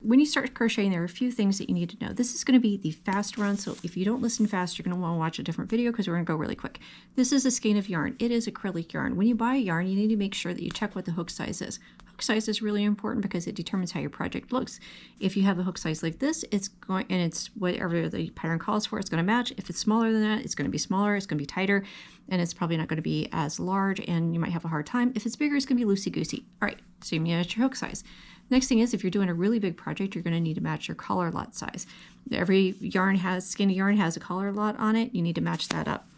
when you start crocheting, there are a few things that you need to know. This is going to be the fast run, so if you don't listen fast, you're going to want to watch a different video because we're going to go really quick. This is a skein of yarn. It is acrylic yarn. When you buy a yarn, you need to make sure that you check what the hook size is. Hook size is really important because it determines how your project looks. If you have a hook size like this, it's going, and it's whatever the pattern calls for, it's going to match. If it's smaller than that, it's going to be smaller, it's going to be tighter, and it's probably not going to be as large, and you might have a hard time. If it's bigger, it's going to be loosey-goosey. All right, so you match your hook size. Next thing is, if you're doing a really big project, you're going to need to match your collar lot size. Every skein of yarn has a collar lot on it. You need to match that up.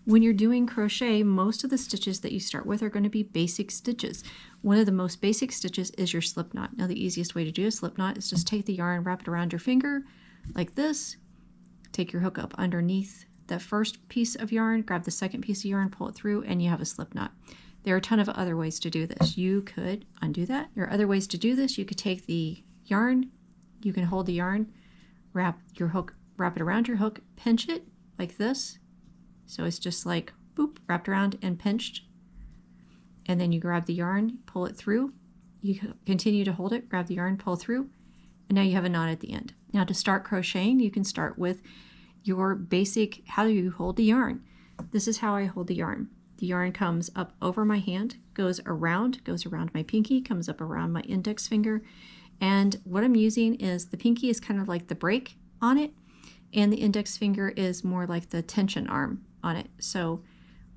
When you're doing crochet, most of the stitches that you start with are going to be basic stitches. One of the most basic stitches is your slip knot. Now, the easiest way to do a slip knot is just take the yarn, wrap it around your finger like this, take your hook up underneath the first piece of yarn, grab the second piece of yarn, pull it through, and you have a slip knot. There are a ton of other ways to do this. You could undo that. There are other ways to do this. You could take the yarn, you can hold the yarn, wrap it around your hook, pinch it like this. So it's just like, boop, wrapped around and pinched. And then you grab the yarn, pull it through. You continue to hold it, grab the yarn, pull through, and now you have a knot at the end. Now to start crocheting, you can start with your basic, how do you hold the yarn? This is how I hold the yarn. The yarn comes up over my hand, goes around my pinky, comes up around my index finger. And what I'm using is, the pinky is kind of like the break on it, and the index finger is more like the tension arm on it. So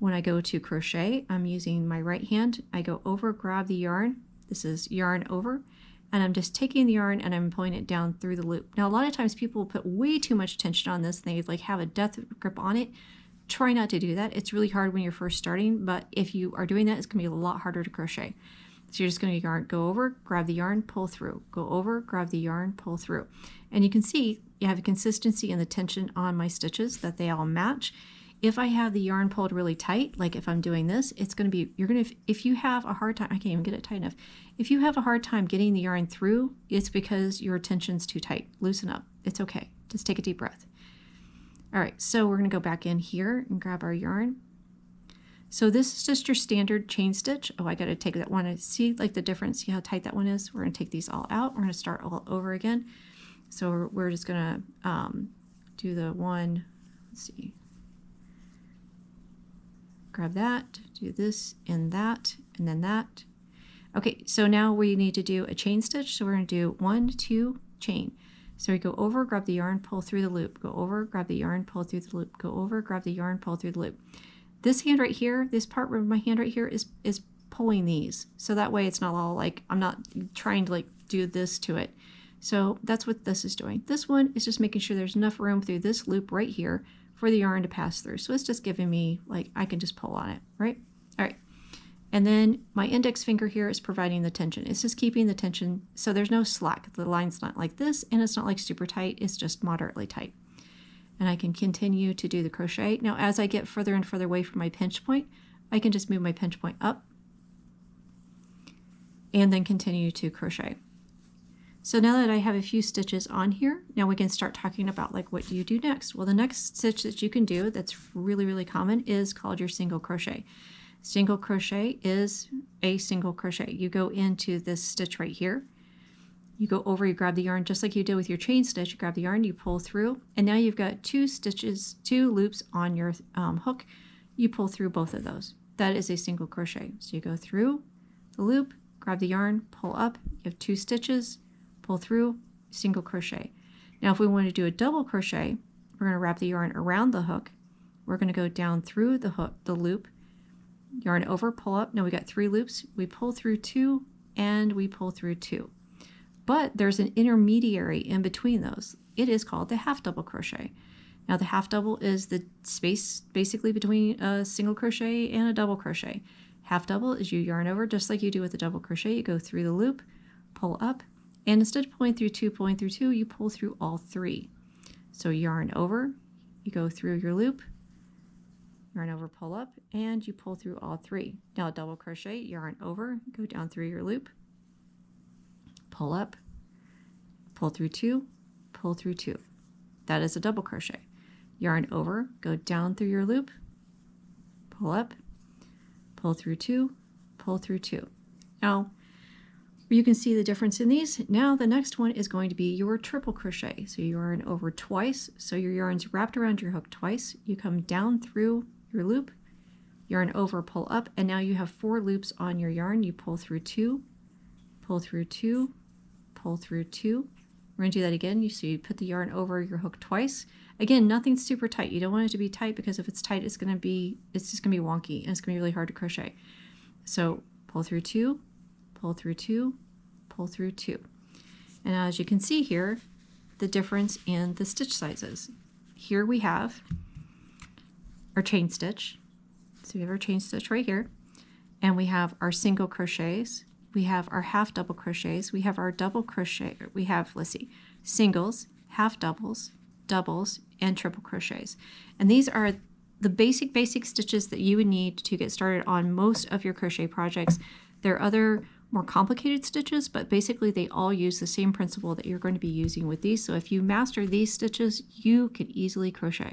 when I go to crochet, I'm using my right hand. I go over, grab the yarn. This is yarn over, and I'm just taking the yarn and I'm pulling it down through the loop. Now, a lot of times people put way too much tension on this. They like have a death grip on it. Try not to do that. It's really hard when you're first starting, but if you are doing that, it's going to be a lot harder to crochet. So you're just going to go over, grab the yarn, pull through, go over, grab the yarn, pull through. And you can see you have a consistency in the tension on my stitches, that they all match. If I have the yarn pulled really tight, like if I'm doing this, it's going to be, if you have a hard time, I can't even get it tight enough. If you have a hard time getting the yarn through, it's because your tension's too tight. Loosen up. It's okay. Just take a deep breath. All right, so we're going to go back in here and grab our yarn. So this is just your standard chain stitch. Oh, I got to take that one. See like the difference? See how tight that one is? We're going to take these all out. We're going to start all over again. So we're just going to do the one, let's see. Grab that, do this and that, and then that. Okay, so now we need to do a chain stitch. So we're going to do 1, 2, chain. So we go over, grab the yarn, pull through the loop, go over, grab the yarn, pull through the loop, go over, grab the yarn, pull through the loop. This hand right here, this part of my hand right here is pulling these. So that way it's not all like, I'm not trying to like do this to it. So that's what this is doing. This one is just making sure there's enough room through this loop right here for the yarn to pass through. So it's just giving me, like, I can just pull on it, right? All right. And then my index finger here is providing the tension. It's just keeping the tension, so there's no slack. The line's not like this, and it's not like super tight. It's just moderately tight. And I can continue to do the crochet. Now, as I get further and further away from my pinch point, I can just move my pinch point up and then continue to crochet. So now that I have a few stitches on here, now we can start talking about like, what do you do next? Well, the next stitch that you can do that's really, really common is called your single crochet. Single crochet is a single crochet. You go into this stitch right here. You go over, you grab the yarn just like you did with your chain stitch. You grab the yarn, you pull through, and now you've got 2 stitches, 2 loops on your hook. You pull through both of those. That is a single crochet. So you go through the loop, grab the yarn, pull up, you have 2 stitches, pull through, single crochet. Now if we want to do a double crochet, we're going to wrap the yarn around the hook. We're going to go down through the hook, the loop, yarn over, pull up. Now we got 3 loops. We pull through 2 and we pull through 2. But there's an intermediary in between those. It is called the half double crochet. Now the half double is the space basically between a single crochet and a double crochet. Half double is you yarn over just like you do with a double crochet. You go through the loop, pull up, and instead of pulling through 2, you pull through all 3. So yarn over, you go through your loop, yarn over, pull up, and you pull through all 3. Now a double crochet, yarn over, go down through your loop, pull up, pull through 2, pull through 2. That is a double crochet. Yarn over, go down through your loop, pull up, pull through 2, pull through 2. Now, You can see the difference in these. Now the next one is going to be your triple crochet. So you yarn over twice, so your yarn's wrapped around your hook twice. You come down through your loop, yarn over, pull up, and now you have 4 loops on your yarn. You pull through 2, pull through 2, pull through 2. We're going to do that again. So you put the yarn over your hook twice. Again, nothing's super tight. You don't want it to be tight, because if it's tight, it's just going to be wonky and it's going to be really hard to crochet. So pull through 2, pull through 2, pull through 2. And as you can see here, the difference in the stitch sizes. Here we have our chain stitch. So we have our chain stitch right here. And we have our single crochets. We have our half double crochets. We have our double crochet. We have, let's see, singles, half doubles, doubles, and triple crochets. And these are the basic stitches that you would need to get started on most of your crochet projects. There are other more complicated stitches, but basically they all use the same principle that you're going to be using with these. So if you master these stitches, you can easily crochet.